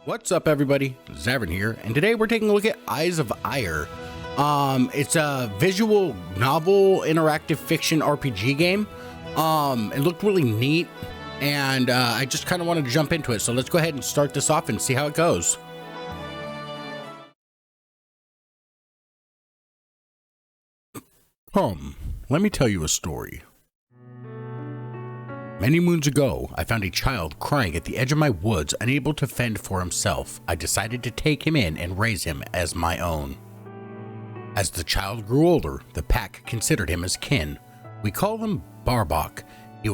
What's up, everybody? Xavrun here, and today we're taking a look at Eyes of Iyre. It's a visual novel interactive fiction RPG game. It looked really neat, and I just kind of wanted to jump into it. So let's go ahead and start this off and see how it goes. Let me tell you a story. Many moons ago, I found a child crying at the edge of my woods, unable to fend for himself. I decided to take him in and raise him as my own. As the child grew older, the pack considered him as kin. We call him Barbak. He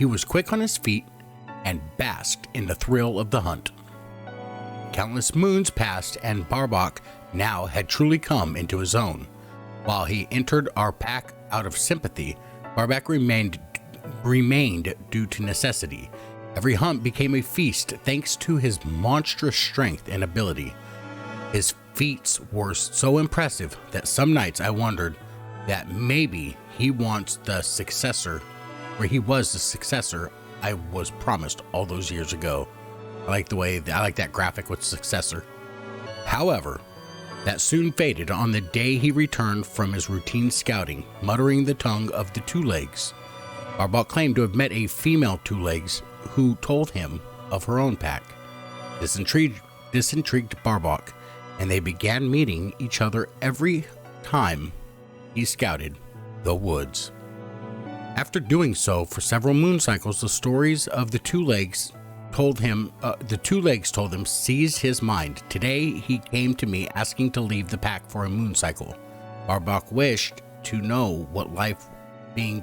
was quick on his feet and basked in the thrill of the hunt. Countless moons passed, and Barbak now had truly come into his own. While he entered our pack out of sympathy, Barbak remained due to necessity. Every hunt became a feast thanks to his monstrous strength and ability. His feats were so impressive that some nights I wondered that maybe he was the successor I was promised all those years ago. I like that graphic with successor. However, that soon faded on the day he returned from his routine scouting, muttering the tongue of the two legs. Barbak claimed to have met a female two legs who told him of her own pack. This intrigued Barbak, and they began meeting each other every time he scouted the woods. After doing so for several moon cycles, the stories of the two legs told him seized his mind. Today he came to me asking to leave the pack for a moon cycle. Barbak wished to know what life being a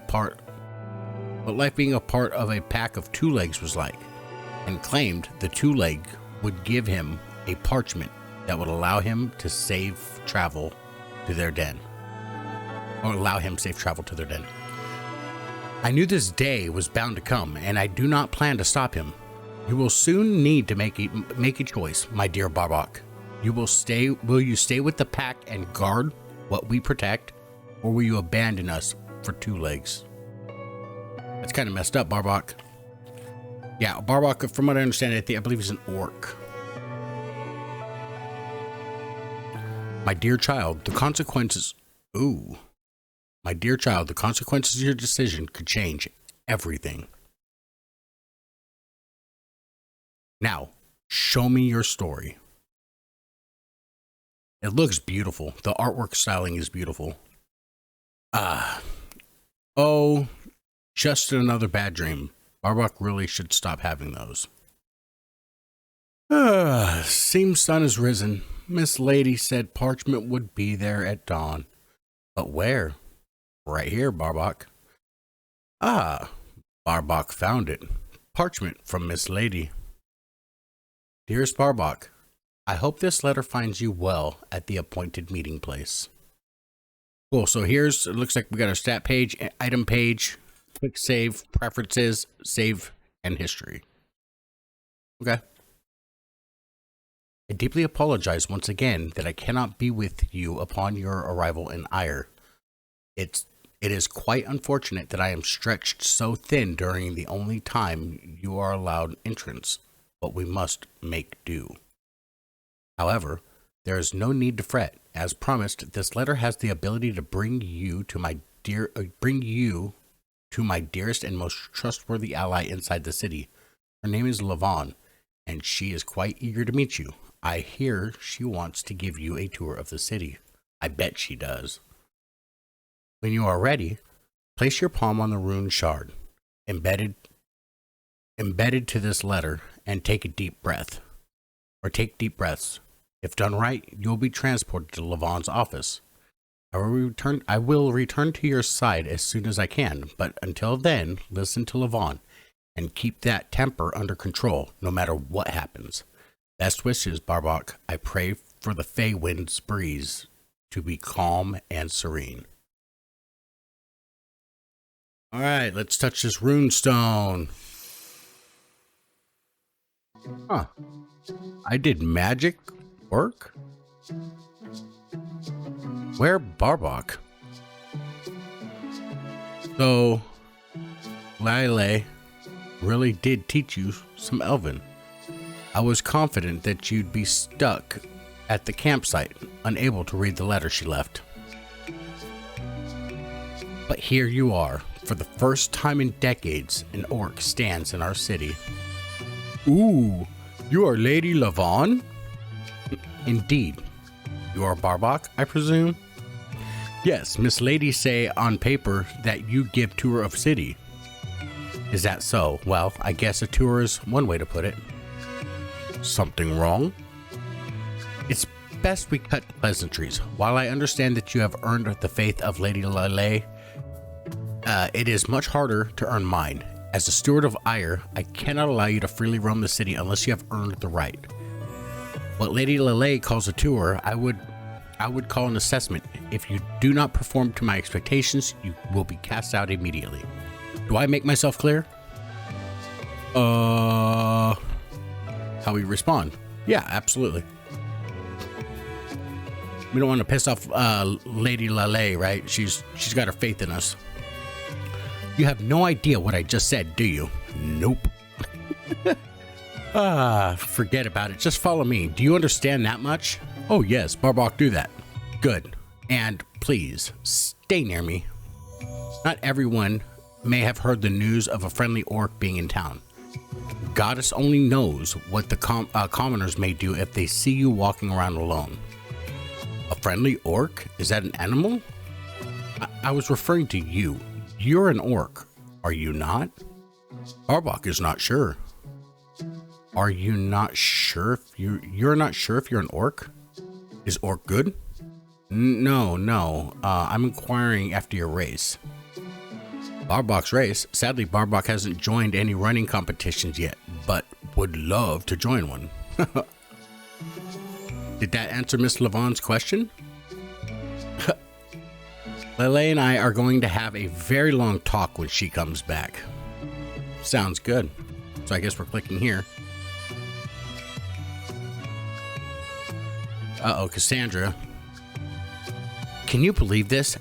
part of a pack of two legs was like, and claimed the two leg would give him a parchment that would allow him to safe travel to their den. I knew this day was bound to come, and I do not plan to stop him. You will soon need to make a choice, my dear Barbak. Will you stay with the pack and guard what we protect, or will you abandon us for two legs? That's kind of messed up, Barbak. Yeah, Barbak, from what I understand, I believe he's an orc. My dear child, the consequences of your decision could change everything. Now, show me your story. It looks beautiful. The artwork styling is beautiful. Just another bad dream. Barbak really should stop having those. Seems sun has risen. Miss Lady said parchment would be there at dawn. But where? Right here, Barbak. Barbak found it. Parchment from Miss Lady. Dearest Barbak, I hope this letter finds you well at the appointed meeting place. Cool, so it looks like we got our stat page, item page, quick save, preferences, save, and history. Okay. I deeply apologize once again that I cannot be with you upon your arrival in Iyre. It is quite unfortunate that I am stretched so thin during the only time you are allowed entrance, but we must make do. However, there is no need to fret. As promised, this letter has the ability to bring you to my dearest and most trustworthy ally inside the city. Her name is Lavon, and she is quite eager to meet you. I hear she wants to give you a tour of the city. I bet she does. When you are ready, place your palm on the rune shard embedded to this letter and take a deep breath. Or take deep breaths. If done right, you'll be transported to Lavon's office. I will return to your side as soon as I can, but until then, listen to Lavon and keep that temper under control, no matter what happens. Best wishes, Barbak. I pray for the Fey Wind's breeze to be calm and serene. All right, let's touch this rune stone. Huh. I did magic work? Where Barbak? So, Iyre really did teach you some Elven. I was confident that you'd be stuck at the campsite, unable to read the letter she left. But here you are. For the first time in decades, an orc stands in our city. Ooh, you are Lady Lavon? Indeed. You are Barbak, I presume? Yes, Miss Lady say on paper that you give tour of city. Is that so? Well, I guess a tour is one way to put it. Something wrong? It's best we cut pleasantries. While I understand that you have earned the faith of Lady Lele, it is much harder to earn mine. As the steward of Iyre, I cannot allow you to freely roam the city unless you have earned the right. What Lady Lele calls a tour, I would call an assessment. If you do not perform to my expectations, you will be cast out immediately. Do I make myself clear? How we respond? Yeah, absolutely. We don't want to piss off Lady Lele, right? She's got her faith in us. You have no idea what I just said, do you? Nope. Forget about it. Just follow me. Do you understand that much? Oh yes, Barbak, do that. Good. And please, stay near me. Not everyone may have heard the news of a friendly orc being in town. Goddess only knows what the commoners may do if they see you walking around alone. A friendly orc? Is that an animal? I was referring to you. You're an orc, are you not? Barbak is not sure. Are you not sure if you're not sure if you're an orc? Is orc good? No. I'm inquiring after your race. Barbak's race? Sadly, Barbak hasn't joined any running competitions yet, but would love to join one. Did that answer Miss Lavon's question? Lele and I are going to have a very long talk when she comes back. Sounds good. So I guess we're clicking here. Uh-oh, Cassandra. Can you believe this?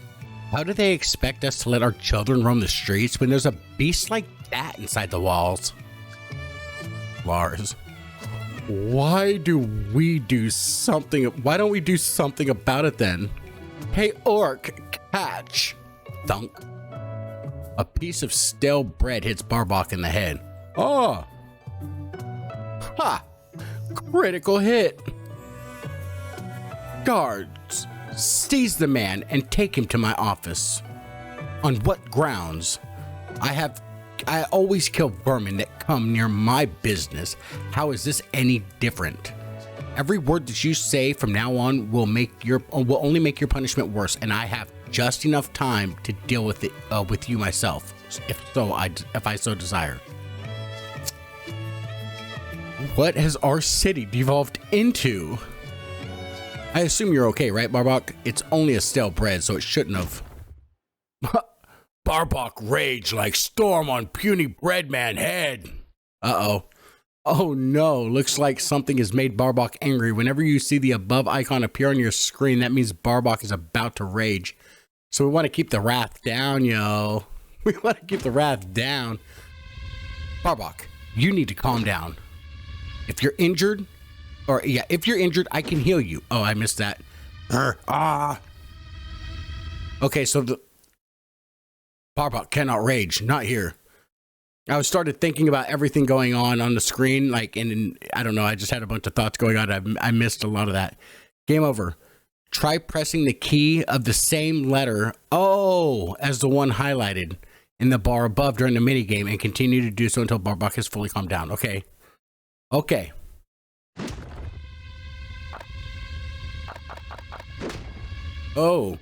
How do they expect us to let our children roam the streets when there's a beast like that inside the walls? Lars. Why don't we do something about it then? Hey, orc, catch! Thunk. A piece of stale bread hits Barbak in the head. Oh! Ha! Critical hit! Guards, seize the man and take him to my office. On what grounds? I always kill vermin that come near my business. How is this any different? Every word that you say from now on will only make your punishment worse, and I have just enough time to deal with it with you myself, if I so desire. What has our city devolved into? I assume you're okay, right, Barbak? It's only a stale bread, so it shouldn't have. Barbak rage like storm on puny breadman head. Uh-oh. Oh no, looks like something has made Barbak angry. Whenever you see the above icon appear on your screen, that means Barbak is about to rage. So we want to keep the wrath down, yo. We want to keep the wrath down. Barbak, you need to calm down. If you're injured, I can heal you. Oh, I missed that. Okay, so the Barbak cannot rage. Not here. I started thinking about everything going on the screen, and I don't know, I just had a bunch of thoughts going on. I missed a lot of that. Game over. Try pressing the key of the same letter, as the one highlighted in the bar above during the minigame, and continue to do so until Barbak has fully calmed down. Okay. Oh.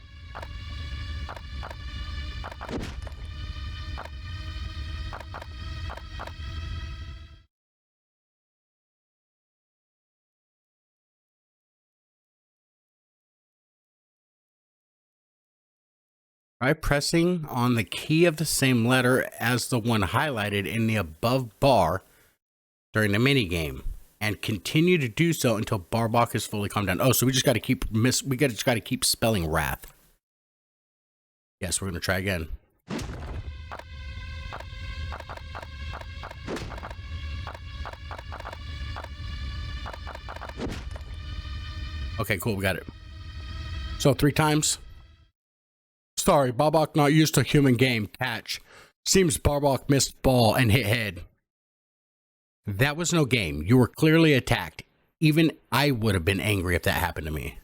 Try pressing on the key of the same letter as the one highlighted in the above bar during the minigame, and continue to do so until Barbak is fully calmed down. Oh, so we just got to keep spelling wrath. Yes, we're gonna try again. Okay, cool. We got it. So 3 times. Sorry, Barbak not used to human game. Catch. Seems Barbak missed ball and hit head. That was no game. You were clearly attacked. Even I would have been angry if that happened to me.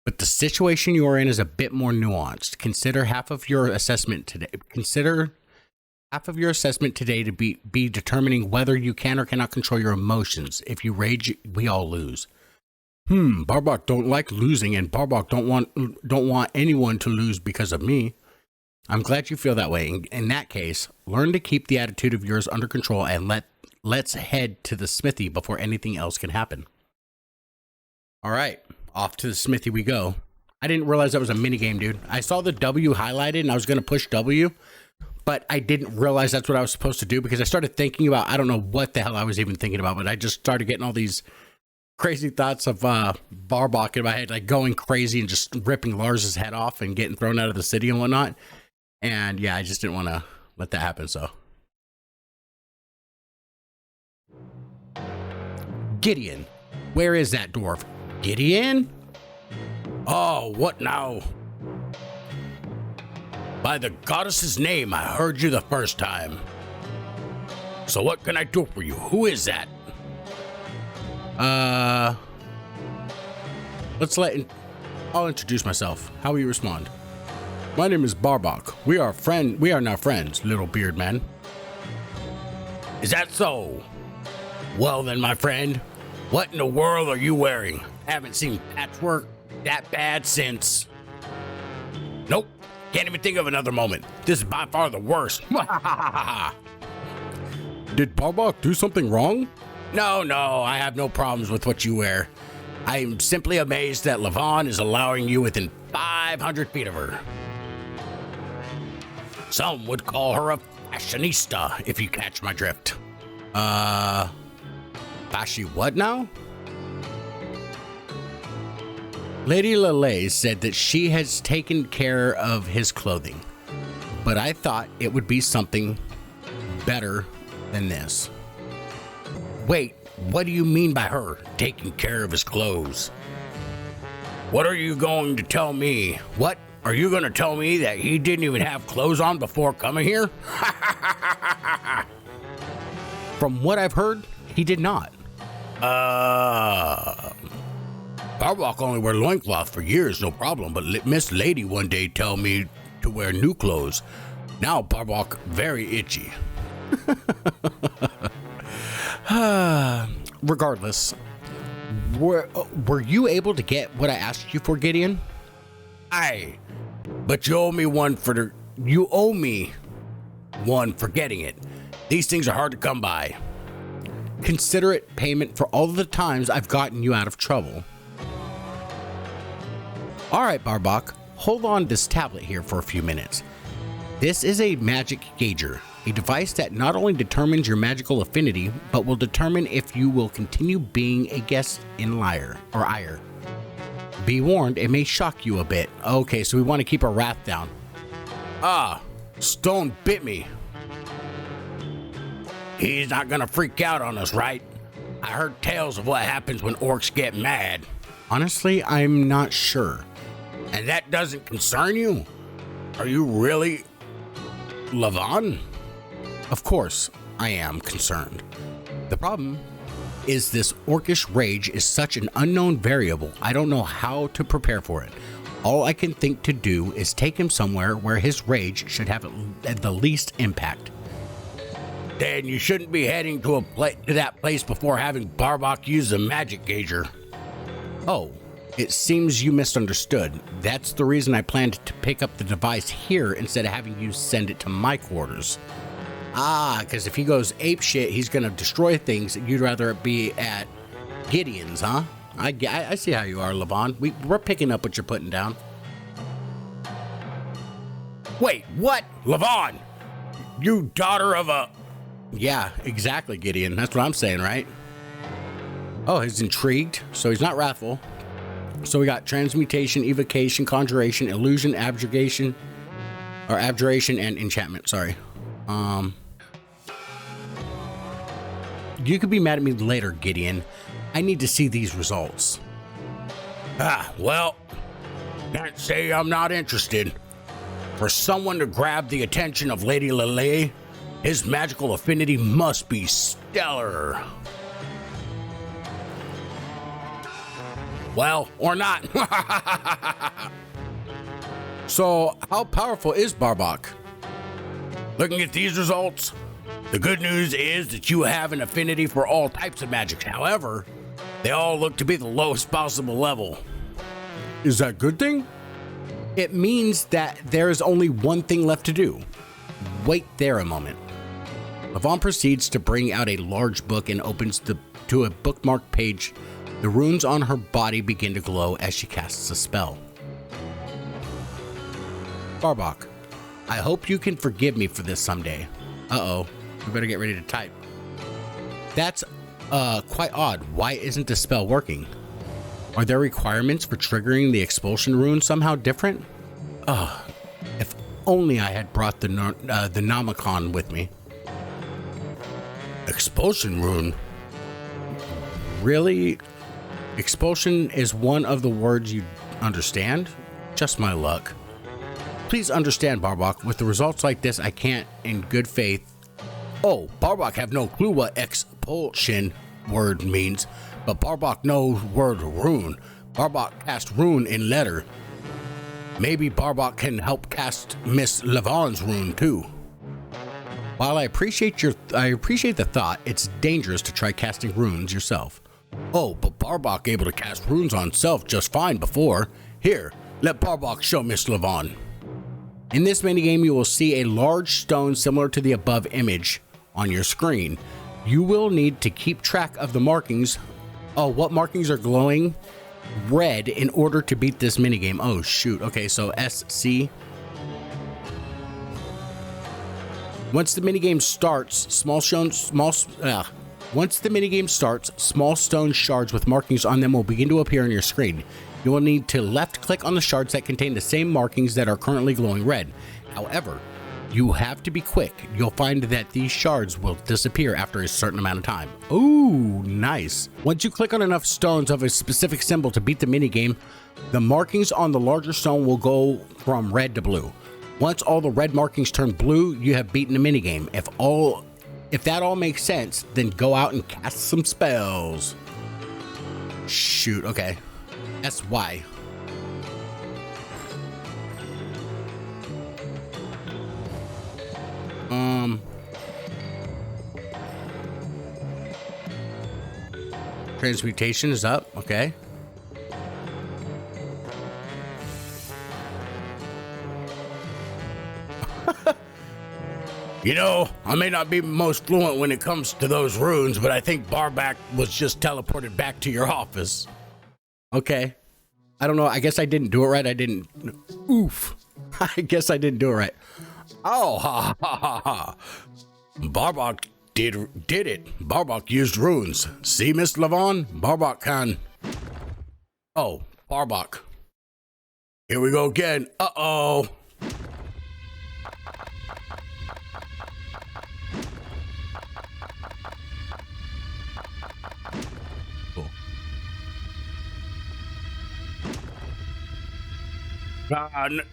But the situation you are in is a bit more nuanced. Consider half of your assessment today. To be determining whether you can or cannot control your emotions. If you rage, we all lose. Barbak don't like losing, and Barbak don't want anyone to lose because of me. I'm glad you feel that way. In that case, learn to keep the attitude of yours under control, and let's head to the smithy before anything else can happen. All right, off to the smithy we go. I didn't realize that was a mini game, dude. I saw the W highlighted, and I was gonna push W, but I didn't realize that's what I was supposed to do because I started thinking about, I don't know what the hell I was even thinking about, but I just started getting all these crazy thoughts of Barbak in my head, like going crazy and just ripping Lars's head off and getting thrown out of the city and whatnot. And yeah, I just didn't want to let that happen, so. Gideon. Where is that dwarf? Gideon? Oh, what now? By the goddess's name, I heard you the first time. So what can I do for you? Who is that? I'll introduce myself. How will you respond? My name is Barbak. We are now friends, little beard man. Is that so? Well then, my friend, what in the world are you wearing? Haven't seen patchwork that bad since. Nope. Can't even think of another moment. This is by far the worst. Did Barbak do something wrong? No, I have no problems with what you wear. I am simply amazed that Levon is allowing you within 500 feet of her. Some would call her a fashionista, if you catch my drift. Fashi what now? Lady Lele said that she has taken care of his clothing, but I thought it would be something better than this. Wait, what do you mean by her taking care of his clothes? What are you going to tell me? What? Are you going to tell me that he didn't even have clothes on before coming here? From what I've heard, he did not. Barbak only wear loincloth for years, no problem, but Miss Lady one day tell me to wear new clothes. Now Barbak very itchy. Regardless, were you able to get what I asked you for, Gideon? Aye, but you owe me one for getting it. These things are hard to come by. Consider it payment for all of the times I've gotten you out of trouble. All right, Barbak, hold on this tablet here for a few minutes. This is a magic gauger, a device that not only determines your magical affinity, but will determine if you will continue being a guest in Iyre. Be warned, it may shock you a bit. Okay, so we want to keep our wrath down. Stone bit me. He's not gonna freak out on us, right? I heard tales of what happens when orcs get mad. Honestly, I'm not sure. And that doesn't concern you? Are you really Levon? Of course, I am concerned. The problem is this orcish rage is such an unknown variable. I don't know how to prepare for it. All I can think to do is take him somewhere where his rage should have the least impact. Then you shouldn't be heading to that place before having Barbak use the magic gauger. Oh, it seems you misunderstood. That's the reason I planned to pick up the device here instead of having you send it to my quarters. Because if he goes apeshit, he's going to destroy things. You'd rather it be at Gideon's, huh? I see how you are, Levon. We're picking up what you're putting down. Wait, what? Levon? You daughter of a... Yeah, exactly, Gideon. That's what I'm saying, right? Oh, he's intrigued, so he's not wrathful. So we got transmutation, evocation, conjuration, illusion, abjuration, and enchantment, sorry. You could be mad at me later, Gideon. I need to see these results. Well, can't say I'm not interested. For someone to grab the attention of Lady Lele, his magical affinity must be stellar. Well, or not. So, how powerful is Barbak? Looking at these results, the good news is that you have an affinity for all types of magic. However, they all look to be the lowest possible level. Is that a good thing? It means that there is only one thing left to do. Wait there a moment. Levon proceeds to bring out a large book and opens to a bookmarked page. The runes on her body begin to glow as she casts a spell. Barbak, I hope you can forgive me for this someday. Uh-oh, we better get ready to type. That's quite odd. Why isn't the spell working? Are there requirements for triggering the expulsion rune somehow different? If only I had brought the Nomicon with me. Expulsion rune? Really? Expulsion is one of the words you understand? Just my luck. Please understand, Barbak, with the results like this, I can't, in good faith... Oh, Barbak have no clue what expulsion word means, but Barbak knows word rune. Barbak cast rune in letter. Maybe Barbak can help cast Miss Levon's rune too. While I appreciate the thought, it's dangerous to try casting runes yourself. Oh, but Barbak able to cast runes on self just fine before. Here, let Barbak show Miss Levon. In this minigame, you will see a large stone similar to the above image on your screen. You will need to keep track of the markings. Oh, what markings are glowing red in order to beat this minigame? Oh, shoot. Okay, so SC. Once the minigame starts, small stone shards with markings on them will begin to appear on your screen. You will need to left-click on the shards that contain the same markings that are currently glowing red. However, you have to be quick. You'll find that these shards will disappear after a certain amount of time. Ooh, nice. Once you click on enough stones of a specific symbol to beat the minigame, the markings on the larger stone will go from red to blue. Once all the red markings turn blue, you have beaten the minigame. If that all makes sense, then go out and cast some spells. Shoot, okay. SY. Transmutation is up, okay. You know, I may not be most fluent when it comes to those runes, but I think Barbak was just teleported back to your office. Okay. I don't know. I guess I didn't do it right. Oof. I guess I didn't do it right. Oh, ha, ha, ha, ha. Barbak did it. Barbak used runes. See, Miss Levon? Barbak can... Oh, Barbak. Here we go again. Uh-oh.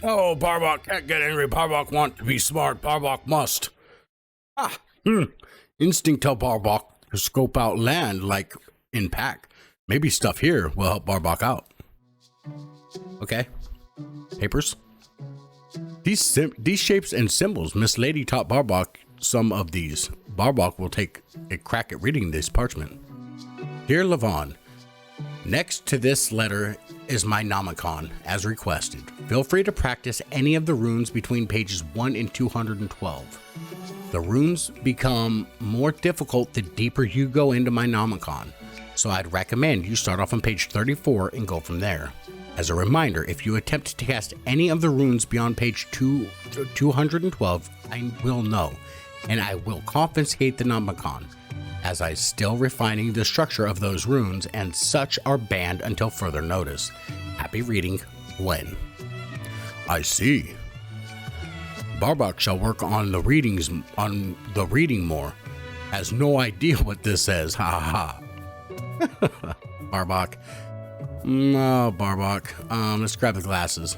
No, Barbak can't get angry. Barbak wants to be smart. Barbak must. Instinct tell Barbak to scope out land like in pack. Maybe stuff here will help Barbak out. Okay. Papers. These shapes and symbols, Miss Lady taught Barbak some of these. Barbak will take a crack at reading this parchment. Dear Levon, next to this letter is my Nomicon, as requested. Feel free to practice any of the runes between pages 1 and 212. The runes become more difficult the deeper you go into my Nomicon, so I'd recommend you start off on page 34 and go from there. As a reminder, if you attempt to cast any of the runes beyond page 212, I will know, and I will confiscate the Nomicon, as I'm still refining the structure of those runes, and such are banned until further notice. Happy reading, Gwen. I see. Barbak shall work on the reading more. Has no idea what this says, ha ha ha. Barbak, No, Barbak. Let's grab the glasses.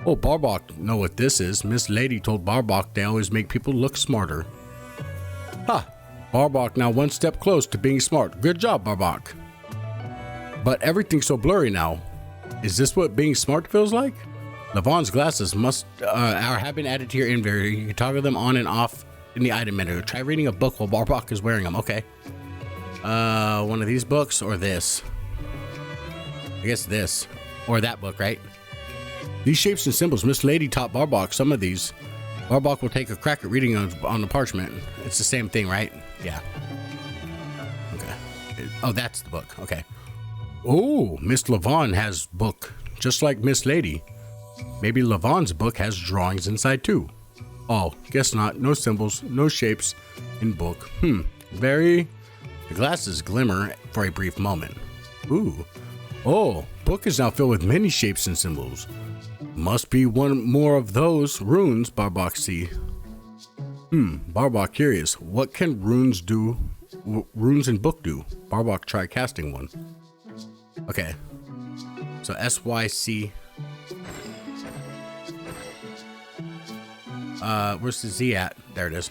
Oh, Barbak know what this is. Miss Lady told Barbak they always make people look smarter. Ha! Barbak now one step close to being smart. Good job, Barbak. But everything's so blurry now. Is this what being smart feels like? Levon's glasses must have been added to your inventory. You can toggle them on and off in the item menu. Try reading a book while Barbak is wearing them. Okay. One of these books or this? I guess this. Or that book, right? These shapes and symbols. Miss Lady taught Barbak some of these. Barbak will take a crack at reading on the parchment. It's the same thing, right? Yeah. Okay. Oh, that's the book. Okay. Oh, Miss Levon has book, just like Miss Lady. Maybe Levon's book has drawings inside too. Oh, guess not. No symbols, no shapes in book. The glasses glimmer for a brief moment. Ooh. Oh, book is now filled with many shapes and symbols. Must be one more of those runes, Barbak see. Barbak curious. What can runes do? Runes in book do? Barbak try casting one. Okay. So SYC. Where's the Z at? There it is.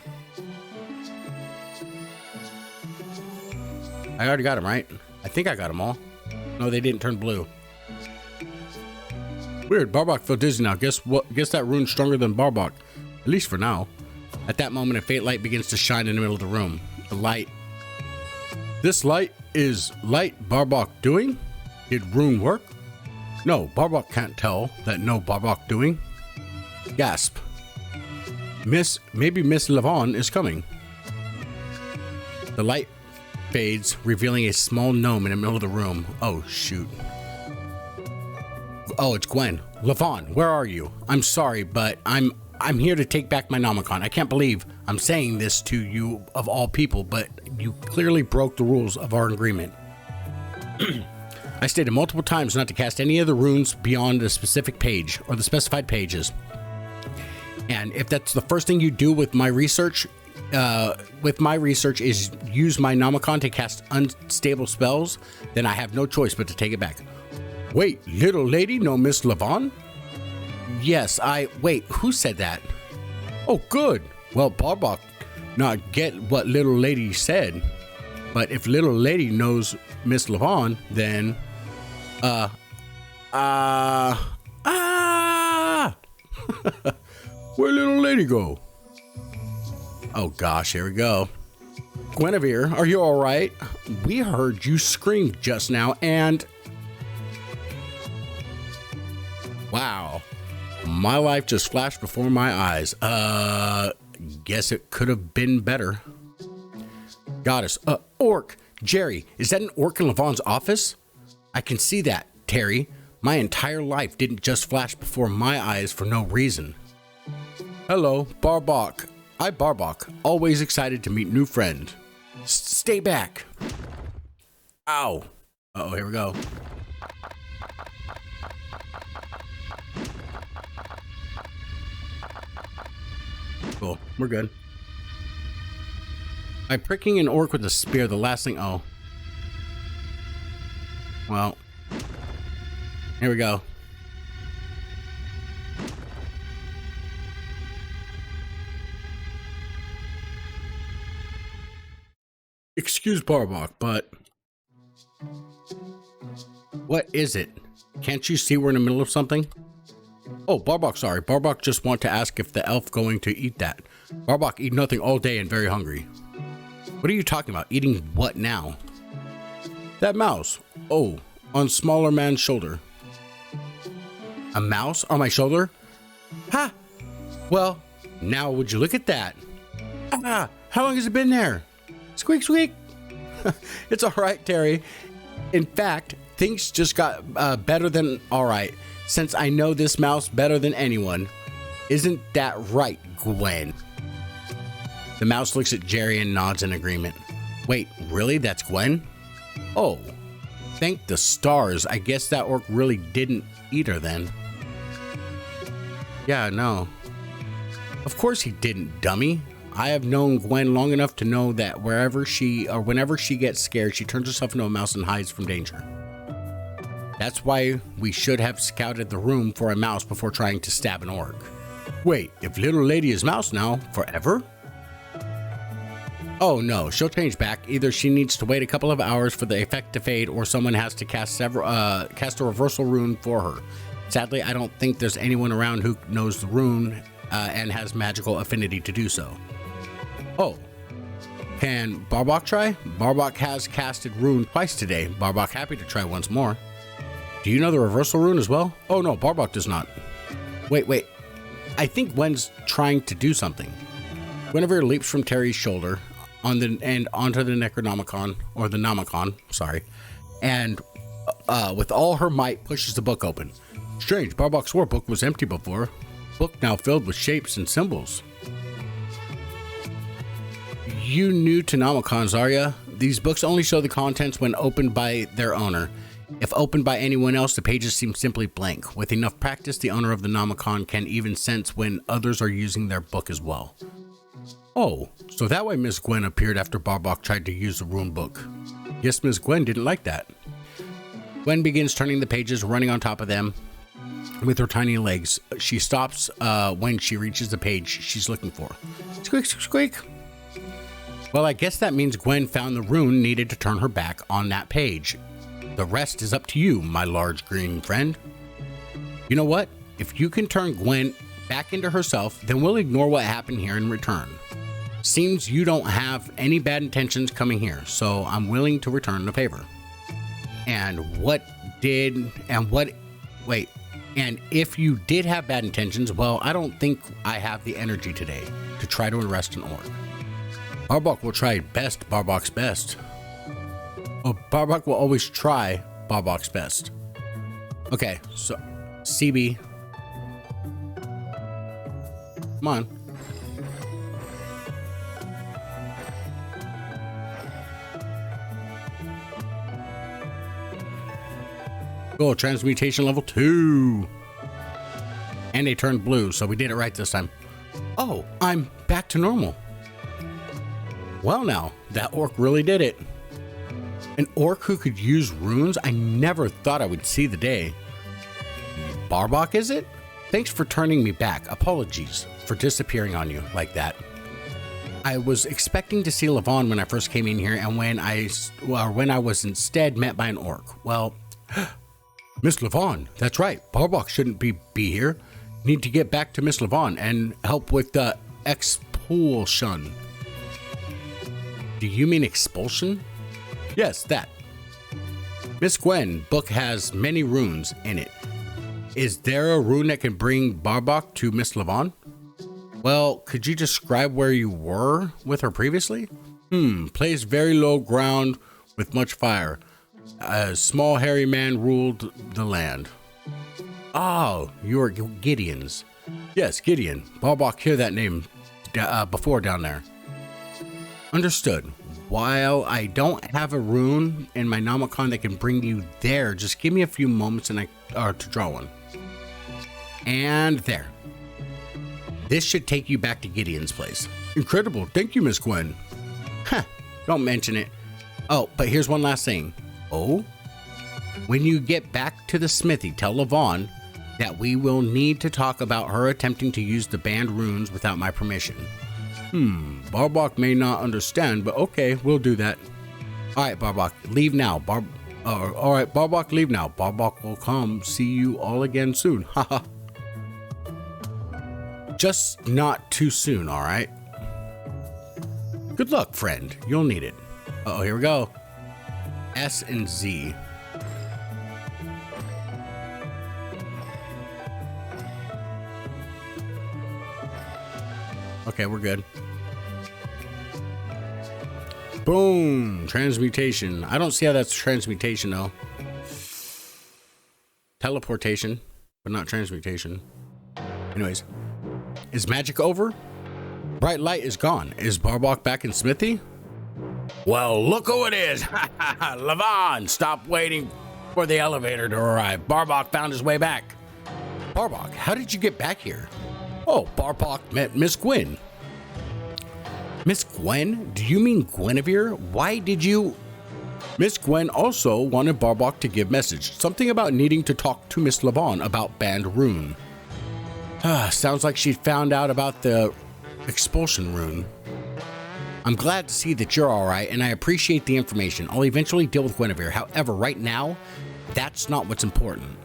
I already got them, right? I think I got them all. No, they didn't turn blue. Weird, Barbak feel dizzy now. Guess what? Guess that rune's stronger than Barbak. At least for now. At that moment, a faint light begins to shine in the middle of the room. The light. This light is light Barbak doing? Did rune work? No, Barbak can't tell that no Barbak doing. Gasp. Maybe Miss Levon is coming. The light fades, revealing a small gnome in the middle of the room. Oh, shoot. Oh, it's Gwen. Levon, where are you? I'm sorry, but I'm here to take back my Nomicon. I can't believe I'm saying this to you of all people, but you clearly broke the rules of our agreement. I stated multiple times not to cast any of the runes beyond a specific page or the specified pages. And if that's the first thing you do with my research, is use my Nomicon to cast unstable spells, then I have no choice but to take it back. Wait, little lady, no Miss Levon? Yes, wait, who said that? Oh, good. Well, Barbak not get what little lady said. But if little lady knows Miss Levon, then, where little lady go? Oh gosh, here we go. Guinevere, are you all right? We heard you scream just now and... Wow. My life just flashed before my eyes. Guess it could have been better. Goddess, orc. Jerry, is that an orc in Levon's office? I can see that, Terry. My entire life didn't just flash before my eyes for no reason. Hello, Barbak. Barbak, always excited to meet new friend. Stay back. Ow. Uh-oh, here we go. Cool, we're good. By pricking an orc with a spear, the last thing... Oh. Well. Here we go. Excuse Barbak, but... What is it? Can't you see we're in the middle of something? Oh, Barbak, sorry. Barbak just want to ask if the elf going to eat that. Barbak eat nothing all day and very hungry. What are you talking about? Eating what now? That mouse. Oh, on smaller man's shoulder. A mouse on my shoulder? Ha! Well, now would you look at that? Ah, how long has it been there? Squeak, squeak. It's all right, Terry. In fact, things just got better than all right, since I know this mouse better than anyone. Isn't that right, Gwen? The mouse looks at Jerry and nods in agreement. Wait, really? That's Gwen? Oh, thank the stars. I guess that orc really didn't eat her then. Yeah, no. Of course he didn't, dummy. I have known Gwen long enough to know that whenever she gets scared, she turns herself into a mouse and hides from danger. That's why we should have scouted the room for a mouse before trying to stab an orc. Wait, if little lady is mouse now, forever? Oh no, she'll change back. Either she needs to wait a couple of hours for the effect to fade, or someone has to cast a reversal rune for her. Sadly, I don't think there's anyone around who knows the rune and has magical affinity to do so. Oh, can Barbak try? Barbak has casted rune twice today. Barbak happy to try once more. Do you know the reversal rune as well? Oh no, Barbak does not. Wait. I think Gwen's trying to do something. Guinevere leaps from Terry's shoulder onto the Necronomicon, or the Nomicon, sorry, and with all her might pushes the book open. Strange, Barbak's war book was empty before. Book now filled with shapes and symbols. You new to Nomicons, are ya? These books only show the contents when opened by their owner. If opened by anyone else, the pages seem simply blank. With enough practice, the owner of the Nomicon can even sense when others are using their book as well. Oh, so that way Miss Gwen appeared after Barbak tried to use the rune book. Yes, Miss Gwen didn't like that. Gwen begins turning the pages, running on top of them with her tiny legs. She stops when she reaches the page she's looking for. Squeak, squeak. Well, I guess that means Gwen found the rune needed to turn her back on that page. The rest is up to you, my large green friend. You know what? If you can turn Gwen back into herself, then we'll ignore what happened here in return. Seems you don't have any bad intentions coming here, so I'm willing to return the favor. And if you did have bad intentions, well, I don't think I have the energy today to try to arrest an orc. Barbak will try Barbak's best. Oh, Barbak will always try Barbak's best. Okay, so CB. Come on. Cool, transmutation level 2. And they turned blue, so we did it right this time. Oh, I'm back to normal. Well now, that orc really did it. An orc who could use runes? I never thought I would see the day. Barbak, is it? Thanks for turning me back. Apologies for disappearing on you like that. I was expecting to see Levon when I first came in here, and when I was instead met by an orc. Well, Miss Levon, that's right. Barbak shouldn't be here. Need to get back to Miss Levon and help with the expulsion. Do you mean expulsion? Yes, that. Miss Gwen, book has many runes in it. Is there a rune that can bring Barbak to Miss Levon? Well, could you describe where you were with her previously? Place very low ground with much fire. A small hairy man ruled the land. Oh, you are Gideon's. Yes, Gideon. Barbak heard that name before down there. Understood. While I don't have a rune in my Nomicon that can bring you there, just give me a few moments and to draw one. And there. This should take you back to Gideon's place. Incredible. Thank you, Miss Gwen. Don't mention it. Oh, but here's one last thing. Oh? When you get back to the smithy, tell Levon that we will need to talk about her attempting to use the banned runes without my permission. Barbak may not understand, but okay, we'll do that. Alright, Barbak, leave now. Alright, Barbak, leave now. Barbak will come see you all again soon. Haha. Just not too soon, alright? Good luck, friend. You'll need it. Uh-oh, here we go. S and Z. Okay, we're good. Boom! Transmutation. I don't see how that's transmutation, though. Teleportation, but not transmutation. Anyways. Is magic over? Bright light is gone. Is Barbak back in Smithy? Well, look who it is! Levon, stop waiting for the elevator to arrive. Barbak found his way back. Barbak, how did you get back here? Oh, Barbak met Miss Gwen. Miss Gwen? Do you mean Guinevere? Why did you... Miss Gwen also wanted Barbak to give message, something about needing to talk to Miss Levon about banned rune. Sounds like she found out about the expulsion rune. I'm glad to see that you're alright, and I appreciate the information. I'll eventually deal with Guinevere. However, right now, that's not what's important.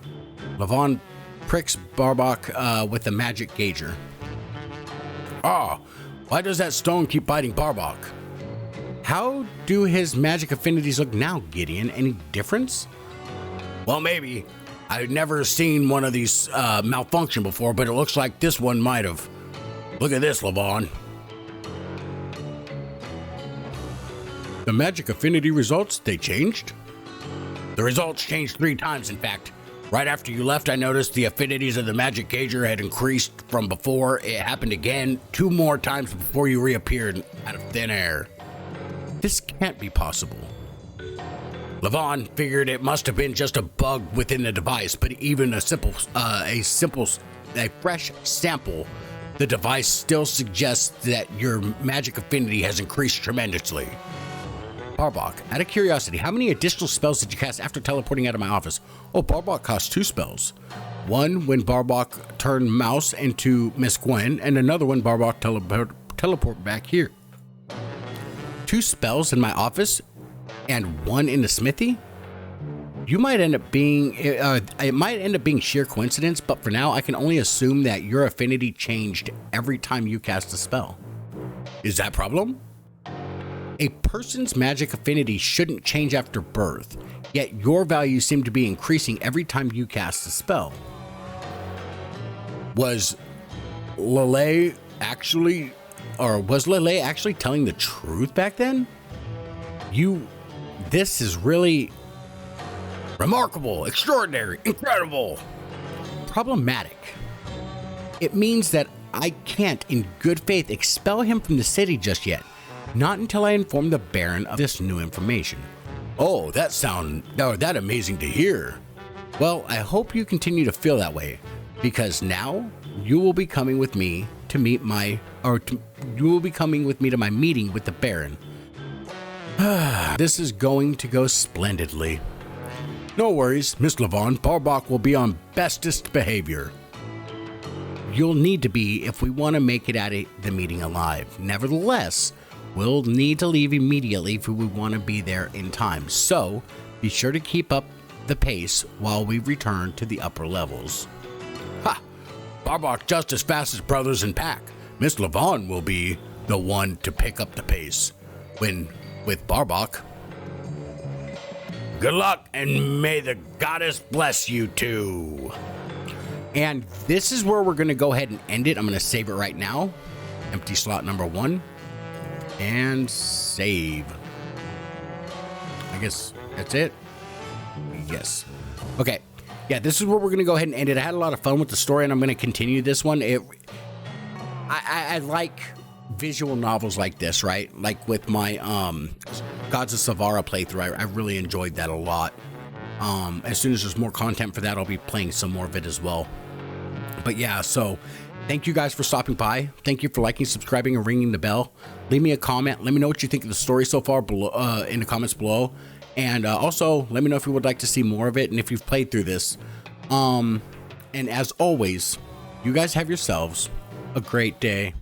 Levon pricks Barbak with a magic gauger. Why does that stone keep biting Barbak? How do his magic affinities look now, Gideon? Any difference? Well, maybe. I've never seen one of these malfunction before, but it looks like this one might have. Look at this, Levon. The magic affinity results, they changed? The results changed 3 times, in fact. Right after you left, I noticed the affinities of the magic gauger had increased from before. It happened again 2 more times before you reappeared out of thin air. This can't be possible. Levon figured it must have been just a bug within the device, but even a fresh sample, the device still suggests that your magic affinity has increased tremendously. Barbak, out of curiosity, how many additional spells did you cast after teleporting out of my office? Oh, Barbak cost 2 spells. One when Barbak turned Mouse into Miss Gwen, and another when Barbak teleport back here. 2 spells in my office and 1 in the smithy? You might end up being, it might end up being sheer coincidence, but for now I can only assume that your affinity changed every time you cast a spell. Is that a problem? A person's magic affinity shouldn't change after birth, yet your values seem to be increasing every time you cast a spell. Was Lele actually telling the truth back then? This is really remarkable, extraordinary, incredible, problematic. It means that I can't, in good faith, expel him from the city just yet. Not until I inform the Baron of this new information. Oh, that amazing to hear. Well, I hope you continue to feel that way, because now you will be coming with me to meet my meeting with the Baron. This is going to go splendidly. No worries, Miss Levon. Barbak will be on bestest behavior. You'll need to be if we want to make it out of the meeting alive. Nevertheless, we'll need to leave immediately if we want to be there in time. So, be sure to keep up the pace while we return to the upper levels. Ha! Barbak just as fast as brothers in pack. Miss Levon will be the one to pick up the pace. With Barbak. Good luck, and may the goddess bless you too. And this is where we're going to go ahead and end it. I'm going to save it right now. Empty slot number 1. And save. I guess that's it. Yes. Okay. Yeah, this is where we're going to go ahead and end it. I had a lot of fun with the story, and I'm going to continue this one. I like visual novels like this, right? Like with my Gods of Savara playthrough, I really enjoyed that a lot. As soon as there's more content for that, I'll be playing some more of it as well. But yeah, so thank you guys for stopping by. Thank you for liking, subscribing, and ringing the bell. Leave me a comment. Let me know what you think of the story so far below, in the comments below. And also, let me know if you would like to see more of it and if you've played through this. And as always, you guys have yourselves a great day.